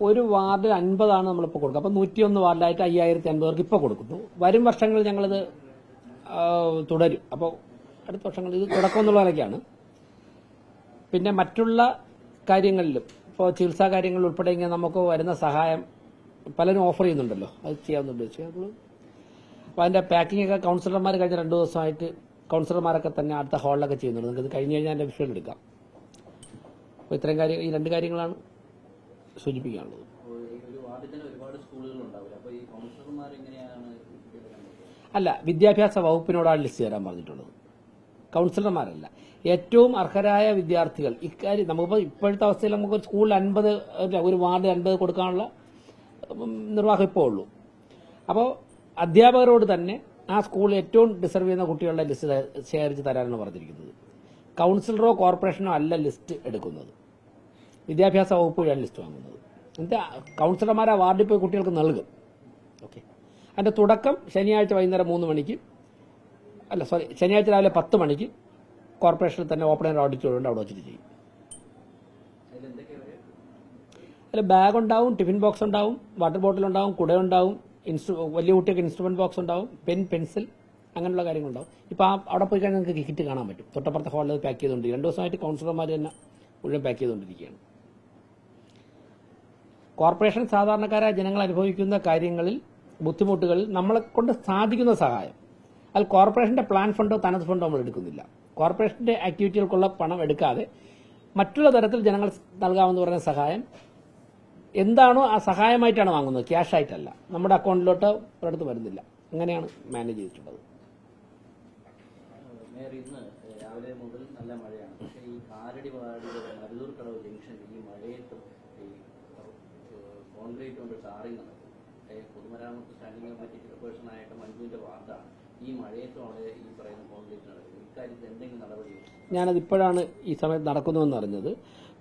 ഒരു വാർഡിൽ 50 നമ്മളിപ്പോൾ കൊടുക്കുക. അപ്പോൾ 101 വാർഡിലായിട്ട് 5050 പേർക്ക് ഇപ്പോൾ കൊടുക്കുന്നു. വരും വർഷങ്ങളിൽ ഞങ്ങളിത് തുടരും. അപ്പോൾ അടുത്ത വർഷങ്ങളിൽ ഇത് തുടക്കം എന്നുള്ള നിലയ്ക്കാണ്. പിന്നെ മറ്റുള്ള കാര്യങ്ങളിലും ഇപ്പോൾ ചികിത്സാ കാര്യങ്ങളിൽ ഉൾപ്പെടെ ഇങ്ങനെ നമുക്ക് വരുന്ന സഹായം പലരും ഓഫർ ചെയ്യുന്നുണ്ടല്ലോ, അത് ചെയ്യാവുന്നുണ്ട് വെച്ചാൽ അപ്പോൾ അതിൻ്റെ പാക്കിംഗ് ഒക്കെ കൗൺസിലർമാർ കഴിഞ്ഞ 2 ദിവസമായിട്ട് കൗൺസിലർമാരൊക്കെ തന്നെ അടുത്ത ഹാളിലൊക്കെ ചെയ്യുന്നുണ്ട്. നിങ്ങൾക്ക് ഇത് കഴിഞ്ഞ് കഴിഞ്ഞാൽ എൻ്റെ വിഷയം എടുക്കാം. അപ്പോൾ ഇത്രയും കാര്യം, ഈ 2 കാര്യങ്ങളാണ് സൂചിപ്പിക്കാനുള്ളത്. അല്ല, വിദ്യാഭ്യാസ വകുപ്പിനോടാണ് ലിസ്റ്റ് തരാൻ പറഞ്ഞിട്ടുള്ളത്, കൗൺസിലർമാരല്ല. ഏറ്റവും അർഹരായ വിദ്യാർത്ഥികൾ ഇക്കാര്യം നമുക്കിപ്പോൾ ഇപ്പോഴത്തെ അവസ്ഥയിൽ നമുക്കൊരു സ്കൂളിൽ 50 ഒരു വാർഡ് 50 കൊടുക്കാനുള്ള നിർവാഹം ഇപ്പോൾ ഉള്ളൂ. അപ്പോൾ അധ്യാപകരോട് തന്നെ ആ സ്കൂളിൽ ഏറ്റവും ഡിസർവ് ചെയ്യുന്ന കുട്ടികളുടെ ലിസ്റ്റ് ശേഖരിച്ച് തരാനാണ് പറഞ്ഞിരിക്കുന്നത്. കൗൺസിലറോ കോർപ്പറേഷനോ അല്ല ലിസ്റ്റ് എടുക്കുന്നത്, വിദ്യാഭ്യാസ വകുപ്പ് വഴിയാണ് ലിസ്റ്റ് വാങ്ങുന്നത്. എന്നിട്ട് കൗൺസിലർമാർ ആ വാർഡിൽ പോയി കുട്ടികൾക്ക് നൽകും. ഓക്കെ, അതിൻ്റെ തുടക്കം ശനിയാഴ്ച വൈകുന്നേരം 3 മണിക്ക്, ശനിയാഴ്ച രാവിലെ 10 മണിക്ക് കോർപ്പറേഷനിൽ തന്നെ ഓപ്പൺ എയർ ഓഡിറ്റോറിയം അവിടെ വെച്ചിട്ട് ചെയ്യും. അതിൽ ബാഗ് ഉണ്ടാവും, ടിഫിൻ ബോക്സ് ഉണ്ടാവും, വാട്ടർ ബോട്ടിൽ ഉണ്ടാവും, കുടയുണ്ടാവും, വലിയ കുട്ടികൾക്ക് ഇൻസ്ട്രുമെന്റ് ബോക്സ് ഉണ്ടാവും, പെൻസിൽ, അങ്ങനെയുള്ള കാര്യങ്ങളുണ്ടാവും. ഇപ്പോൾ അവിടെ പോയി കഴിഞ്ഞാൽ നിങ്ങൾക്ക് കിറ്റ് കാണാൻ പറ്റും. തൊട്ടപ്പുറത്തെ ഹാളിൽ പാക്ക് ചെയ്തുകൊണ്ടിരിക്കും. 2 ദിവസമായിട്ട് കൗൺസിലർമാർ തന്നെ മുഴുവൻ പാക്ക് ചെയ്തുകൊണ്ടിരിക്കുകയാണ്. കോർപ്പറേഷൻ സാധാരണക്കാരായ ജനങ്ങൾ അനുഭവിക്കുന്ന കാര്യങ്ങളിൽ, ബുദ്ധിമുട്ടുകളിൽ നമ്മളെ കൊണ്ട് സാധിക്കുന്ന സഹായം, അതിൽ കോർപ്പറേഷന്റെ പ്ലാൻ ഫണ്ടോ തനത് ഫണ്ടോ നമ്മൾ എടുക്കുന്നില്ല. കോർപ്പറേഷന്റെ ആക്ടിവിറ്റികൾക്കുള്ള പണം എടുക്കാതെ മറ്റുള്ള തരത്തിൽ ജനങ്ങൾ നൽകാമെന്ന് പറയുന്ന സഹായം എന്താണോ ആ സഹായമായിട്ടാണ് വാങ്ങുന്നത്, ക്യാഷ് ആയിട്ടല്ല. നമ്മുടെ അക്കൗണ്ടിലോട്ട് ഒരിടത്ത് വരുന്നില്ല. അങ്ങനെയാണ് മാനേജ് ചെയ്തിട്ടുള്ളത്. ഇന്ന് രാവിലെ മുതൽ നല്ല മഴയാണ്. പക്ഷേ ഈ കാലടി വാർഡിലെ മരുതൂർക്കടവ് ജംഗ്ഷൻ ഈ മഴയത്തും ഈ കോൺക്രീറ്റ് കൊണ്ട് ടാറിങ് നടക്കും. പൊതുമരാമത്ത് സ്റ്റാൻഡിംഗ് കമ്മിറ്റി ചെയർപേഴ്സണായിട്ട് മഞ്ജുവിന്റെ വാർഡാണ്. ഈ മഴയത്തുമാണ് ഈ പറയുന്ന കോൺക്രീറ്റ് നടക്കുന്നത്. ഇക്കാര്യത്തിൽ എന്തെങ്കിലും നടപടി? ഞാനതിപ്പോഴാണ് ഈ സമയത്ത് നടക്കുന്നുവെന്ന് അറിഞ്ഞത്.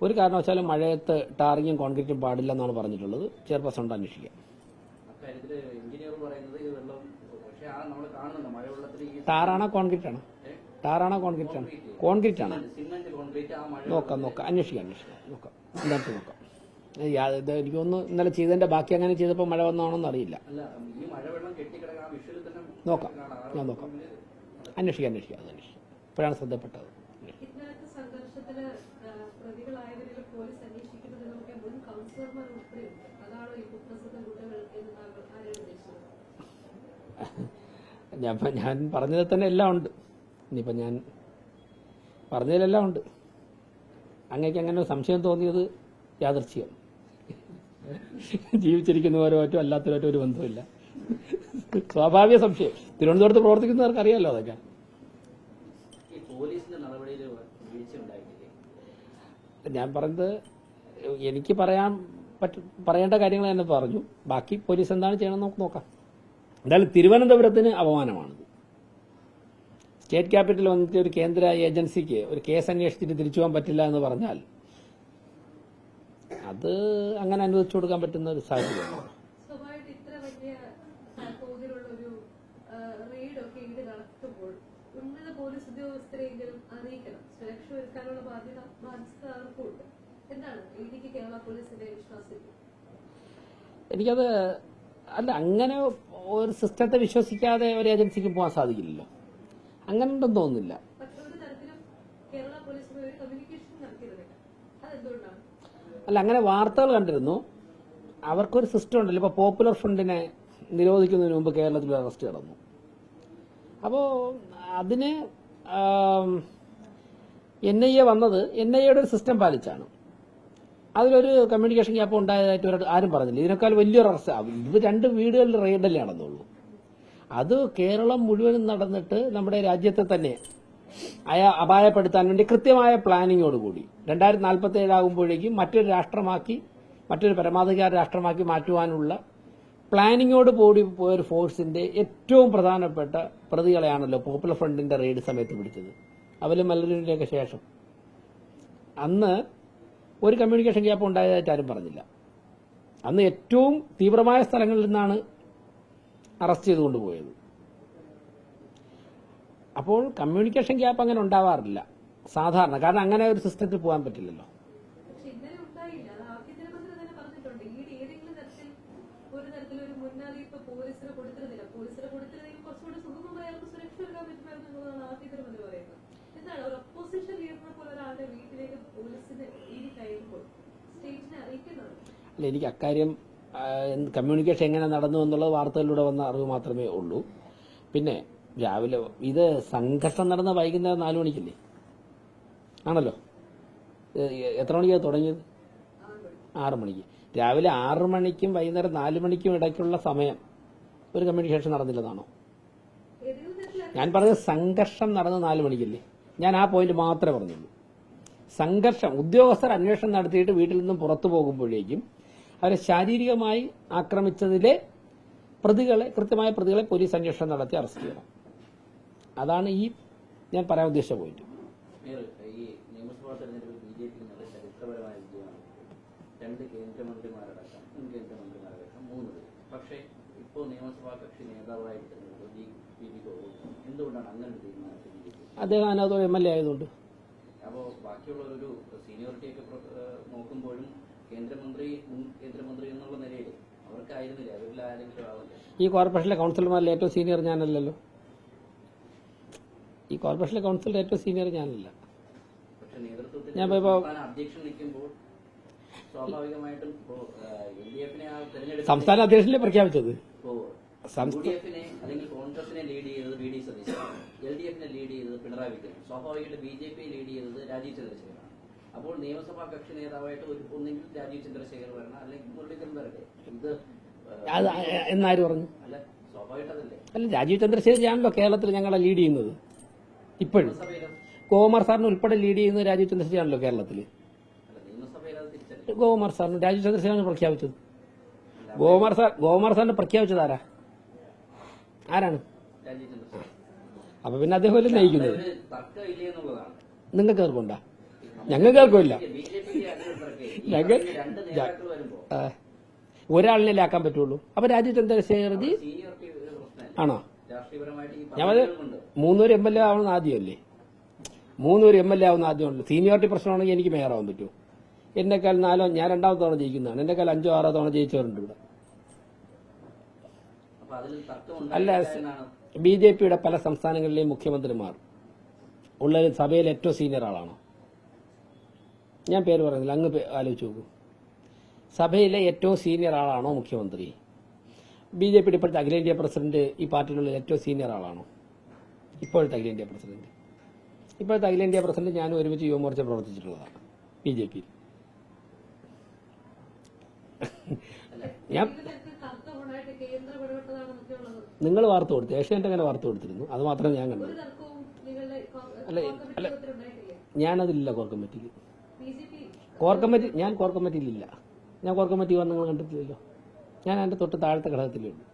ഒരു കാരണവശാലും മഴയത്ത് ടാറിങ്ങും കോൺക്രീറ്റും പാടില്ല എന്നാണ് പറഞ്ഞിട്ടുള്ളത്. ചെയർപേഴ്സണോട് അന്വേഷിക്കാം. അക്കാര്യത്തിൽ എഞ്ചിനീയർ പറയുന്നത് ഈ വെള്ളം, പക്ഷേ നമ്മൾ കാണുന്നുണ്ട് മഴവെള്ളത്തിൽ ഈ ടാറാണോ കോൺക്രീറ്റാണോ? ടാറാണോ കോൺക്രീറ്റാണ്? കോൺക്രീറ്റാണ്. Cement concrete. ആ മഴ നോക്കാം, അന്വേഷിക്കാം, നോക്കാം, എന്താണെന്ന് നോക്കാം. ഇത് എനിക്കൊന്ന് ഇന്നലെ ചെയ്തതിന്റെ ബാക്കി അങ്ങനെ ചെയ്തപ്പോൾ മഴ വന്നാണോന്ന് അറിയില്ല. അല്ല, ഈ മഴവെള്ളം കെട്ടിക്കിടക്കാൻ ആ വിഷ്വലിൽ തന്നെ നോക്കാം, ഞാൻ നോക്കാം, അന്വേഷിക്കാം. ഇപ്പോഴാണ് ശ്രദ്ധപ്പെട്ടത്. ഞാൻ പറഞ്ഞതിൽ തന്നെ എല്ലാം ഉണ്ട്. ഇനിയിപ്പോൾ ഞാൻ പറഞ്ഞതിലെല്ലാം ഉണ്ട്. അങ്ങേക്ക് അങ്ങനെ സംശയം തോന്നിയത് യാദൃച്ഛികം. ജീവിച്ചിരിക്കുന്നവരുമായിട്ടും അല്ലാത്തവരുമായിട്ടും ഒരു ബന്ധമില്ല. സ്വാഭാവിക സംശയം. തിരുവനന്തപുരത്ത് പ്രവർത്തിക്കുന്നവർക്ക് അറിയാമല്ലോ അതൊക്കെ. ഞാൻ പറഞ്ഞത് എനിക്ക് പറയേണ്ട കാര്യങ്ങൾ തന്നെ പറഞ്ഞു. ബാക്കി പോലീസ് എന്താണ് ചെയ്യണമെന്ന് നമുക്ക് നോക്കാം. എന്തായാലും തിരുവനന്തപുരത്തിന് അപമാനമാണിത്. സ്റ്റേറ്റ് ക്യാപിറ്റൽ വന്നിട്ട് ഒരു കേന്ദ്ര ഏജൻസിക്ക് ഒരു കേസ് അന്വേഷിച്ചിട്ട് തിരിച്ചു പോകാൻ പറ്റില്ല എന്ന് പറഞ്ഞാൽ അത് അങ്ങനെ അനുവദിച്ചു കൊടുക്കാൻ പറ്റുന്ന ഒരു സാഹചര്യമാണ്. എനിക്കത് അല്ല, അങ്ങനെ ഒരു സിസ്റ്റത്തെ വിശ്വസിക്കാതെ ഒരു ഏജൻസിക്ക് പോകാൻ സാധിക്കില്ലല്ലോ. അങ്ങനെ ഉണ്ടെന്ന് തോന്നുന്നില്ല. അല്ല, അങ്ങനെ വാർത്തകൾ കണ്ടിരുന്നു. അവർക്കൊരു സിസ്റ്റം ഉണ്ടല്ലോ. ഇപ്പോൾ പോപ്പുലർ ഫ്രണ്ടിനെ നിരോധിക്കുന്നതിന് മുമ്പ് കേരളത്തിൽ അറസ്റ്റ് നടന്നു. അപ്പോൾ അതിന് NIA വന്നത് NIAയുടെ ഒരു സിസ്റ്റം പാലിച്ചാണ്. അതിലൊരു കമ്മ്യൂണിക്കേഷൻ ഗ്യാപ്പ് ഉണ്ടായതായിട്ട് ആരും പറഞ്ഞില്ല. ഇതിനേക്കാൾ വലിയൊരു അറസ്റ്റ്. ഇത് 2 വീടുകളിൽ റെയ്ഡല്ലേ നടന്നുള്ളൂ. അത് കേരളം മുഴുവനും നടന്നിട്ട് നമ്മുടെ രാജ്യത്തെ തന്നെ അപായപ്പെടുത്താൻ വേണ്ടി കൃത്യമായ പ്ലാനിങ്ങോടുകൂടി 2047 ആകുമ്പോഴേക്കും മറ്റൊരു പരമാധികാര രാഷ്ട്രമാക്കി മാറ്റുവാനുള്ള പ്ലാനിങ്ങോട് കൂടി പോയൊരു ഫോഴ്സിന്റെ ഏറ്റവും പ്രധാനപ്പെട്ട പ്രതികളെയാണല്ലോ പോപ്പുലർ ഫ്രണ്ടിന്റെ റെയ്ഡ് സമയത്ത് പിടിച്ചത്. അവലും മല്ലൂരിന്റെയൊക്കെ ശേഷം അന്ന് ഒരു കമ്മ്യൂണിക്കേഷൻ ഗ്യാപ്പ് ഉണ്ടായതായിട്ട് ആരും പറഞ്ഞില്ല. അന്ന് ഏറ്റവും തീവ്രമായ സ്ഥലങ്ങളിൽ നിന്നാണ് അറസ്റ്റ് ചെയ്തുകൊണ്ട് പോയത്. അപ്പോൾ കമ്മ്യൂണിക്കേഷൻ ഗ്യാപ്പ് അങ്ങനെ ഉണ്ടാവാറില്ല സാധാരണ. കാരണം അങ്ങനെ ഒരു സിസ്റ്റത്തിൽ പോകാൻ പറ്റില്ലല്ലോ. തരത്തിലൊരു മുന്നറിയിപ്പ് പോലീസിന് കൊടുത്തിരുന്നില്ല. പോലീസിന് കൊടുത്തിരുന്നെങ്കിൽ കുറച്ചുകൂടി സുഗമമായി അവർക്ക് സുരക്ഷ ഒരുക്കാൻ പറ്റുമായിരുന്നു എന്നുള്ളതാണ് ആഭ്യന്തരമന്ത്രി പറയുന്നത്. എന്താണ് ഒരു ഒപ്പോസിഷൻ ലീഡറിനെ പോലെ ഒരാളുടെ വീട്ടിലേക്ക് പോലീസിന് ഇടി കയറുമ്പോൾ സ്റ്റേറ്റിനെ അറിയിക്കുന്നത്? അല്ല, എനിക്ക് അക്കാര്യം കമ്മ്യൂണിക്കേഷൻ എങ്ങനെ നടന്നു എന്നുള്ളത് വാർത്തകളിലൂടെ വന്ന അറിവ് മാത്രമേ ഉള്ളൂ. പിന്നെ രാവിലെ ഇത് സംഘർഷം നടന്ന വൈകുന്നേരം 4 മണിക്കല്ലേ ആണല്ലോ. എത്ര മണിക്കാണ് തുടങ്ങിയത്? 6 മണിക്ക്. രാവിലെ 6 മണിക്കും വൈകുന്നേരം 4 മണിക്കും ഇടയ്ക്കുള്ള സമയം ഒരു കമ്മ്യൂണിക്കേഷൻ നടന്നില്ലെന്നാണോ? ഞാൻ പറഞ്ഞത് സംഘർഷം നടന്ന 4 മണിക്കല്ലേ. ഞാൻ ആ പോയിന്റ് മാത്രമേ പറഞ്ഞുള്ളൂ. സംഘർഷം ഉദ്യോഗസ്ഥർ അന്വേഷണം നടത്തിയിട്ട് വീട്ടിൽ നിന്നും പുറത്തു പോകുമ്പോഴേക്കും അവരെ ശാരീരികമായി ആക്രമിച്ചതിലെ കൃത്യമായ പ്രതികളെ പോലീസ് അന്വേഷണം നടത്തി അറസ്റ്റ് ചെയ്യണം. അതാണ് ഈ ഞാൻ പറയാൻ ഉദ്ദേശിച്ച പോയിന്റ്. ഈ നിയമസഭാ തെരഞ്ഞെടുപ്പിൽ ബിജെപിക്ക് നല്ല ചരിത്രപരമായ വിജയമാണ്. 2 കേന്ദ്രമന്ത്രിമാരടക്കം 3 പേര്. പക്ഷേ ഇപ്പോൾ നിയമസഭാ കക്ഷി നേതാവായിട്ട് തെരഞ്ഞെടുപ്പ് ബി.ജെ.പി. എന്തുകൊണ്ടാണ് അങ്ങനെ ഒരു തീരുമാനത്തിൽ ബി.ജെ.പി? അദ്ദേഹം അതിനകത്ത് എം.എൽ.എ. ആയതുകൊണ്ട്. അപ്പോൾ ബാക്കിയുള്ളവരൊരു സീനിയോറിറ്റിയൊക്കെ നോക്കുമ്പോഴും മുൻ കേന്ദ്രമന്ത്രി എന്നുള്ള നിലയിൽ അവർക്കായിരുന്നില്ല, അവരിൽ ആരെങ്കിലും ആവണ്ടേ? ഈ കോർപ്പറേഷനിലെ കൌൺസിലർമാരിൽ ഏറ്റവും സീനിയർ ഞാനല്ലല്ലോ. ഈ കോർപ്പറേഷനിലെ കൌൺസിലർ ഏറ്റവും സീനിയർ ഞാനല്ല. പക്ഷെ നേതൃത്വത്തിൽ ഞാൻ അധ്യക്ഷൻ നിൽക്കുമ്പോൾ സ്വാഭാവികമായിട്ടും സംസ്ഥാന അധ്യക്ഷനെ പ്രഖ്യാപിച്ചത് യുഡിഎഫിനെ അല്ലെങ്കിൽ കോൺഗ്രസിനെ ലീഡ് ചെയ്തത് വി.ഡി. സതീശനാണ്. എൽ.ഡി.എഫിനെ ലീഡ് ചെയ്തത് പിണറായി വിജയൻ. സ്വാഭാവികമായിട്ട് ബി.ജെ.പിയെ ലീഡ് ചെയ്തത് രാജീവ് ചന്ദ്രശേഖരനാണ്. അപ്പോൾ നിയമസഭാ കക്ഷി നേതാവായിട്ട് ഒന്നെങ്കിൽ രാജീവ് ചന്ദ്രശേഖർ വരണം, അല്ലെങ്കിൽ മുരളീധരൻ വരട്ടെ. ഇത് എന്നാര് പറഞ്ഞു? അല്ല, സ്വാഭാവികമായിട്ടതല്ലേ. അല്ല, രാജീവ് ചന്ദ്രശേഖരനാണല്ലോ കേരളത്തിൽ ഞങ്ങളെ ലീഡ് ചെയ്യുന്നത്. ഇപ്പോഴും നിയമസഭയിലും ഗോകുമാർ സാറിന് ഉൾപ്പെടെ ലീഡ് ചെയ്യുന്നത് രാജീവ് ചന്ദ്രശേഖരനാണല്ലോ കേരളത്തിൽ. നിയമസഭയിൽ അത് തിരിച്ചറിയും. ഗോകുമാർ സാറിന് രാജീവ് ചന്ദ്രശേഖരനാണ് പ്രഖ്യാപിച്ചത്. ഗോകുമാർ സാറിന് പ്രഖ്യാപിച്ചത് ആരാണ്? രാജീവ് ചന്ദ്രശേഖരൻ. അപ്പൊ പിന്നെ അദ്ദേഹം അല്ലേ നയിക്കുന്നത്. തർക്കമില്ല എന്നുള്ളതാണ്. നിങ്ങൾക്ക് കേൾക്കുണ്ടോ? ഞങ്ങൾക്ക് കേൾക്കില്ല. ഞങ്ങൾ രണ്ട് നേതാക്കൾ വരുമ്പോ ഒരാളിനെ ആക്കാൻ പറ്റുള്ളൂ. അപ്പൊ രാജീവ് ചന്ദ്രശേഖർജി സീനിയോറിറ്റി ഒരു പ്രശ്നമല്ല. ആണോ? രാഷ്ട്രീയപരമായിട്ട് ഈ ഞാൻ പദ്ധതികളുണ്ട്. 3 എം.എൽ.എ. ആവുന്ന ആദ്യമല്ലേ? 3 എം.എൽ.എ. ആവുന്ന ആദ്യമുള്ളൂ. സീനിയോറിറ്റി പ്രശ്നമാണെങ്കിൽ എനിക്ക് മേയറാവാൻ പറ്റുമോ? എന്നെക്കാൾ 4 ഞാൻ 2ാമത്തെ തവണ ജയിക്കുന്നതാണ്. എന്നെക്കാൾ 5 6 തവണ ജയിച്ചവരുണ്ട് ഇവിടെ. അപ്പൊ അതിൽ തർക്കം അല്ല, ഉണ്ടായിട്ടാണ് ബി.ജെ.പിയുടെ പല സംസ്ഥാനങ്ങളിലെയും മുഖ്യമന്ത്രിമാർ ഉള്ളതിൽ സഭയിൽ ഏറ്റവും സീനിയർ ആളാണോ? ഞാൻ പേര് പറയുന്നില്ല, അങ്ങ് ആലോചിച്ച് നോക്കൂ. സഭയിലെ ഏറ്റവും സീനിയർ ആളാണോ മുഖ്യമന്ത്രി? ബി.ജെ.പിയുടെ ഇപ്പോഴത്തെ അഖിലേന്ത്യാ പ്രസിഡന്റ് ഈ പാർട്ടിയിലുള്ള ഏറ്റവും സീനിയർ ആളാണോ? ഇപ്പോഴത്തെ അഖിലേന്ത്യാ പ്രസിഡന്റ് ഞാനും ഒരുമിച്ച് യുവമോർച്ച പ്രവർത്തിച്ചിട്ടുള്ളതാണ് ബി.ജെ.പിയിൽ. നിങ്ങൾ വാർത്ത കൊടുത്തു, ഏഷ്യാനെറ്റ് അങ്ങനെ വാർത്ത കൊടുത്തിരുന്നു. അത് മാത്രമേ ഞാൻ കണ്ടു. അല്ല, ഞാനതിലില്ല കോർ കമ്മിറ്റിയിൽ. ഞാൻ കോർ കമ്മിറ്റിയിലില്ല. ഞാൻ കോർ കമ്മിറ്റി വന്ന് നിങ്ങൾ കണ്ടിട്ടില്ലല്ലോ. ഞാൻ അതിന്റെ തൊട്ട് താഴത്തെ ഘടകത്തിലേ ഉള്ളൂ.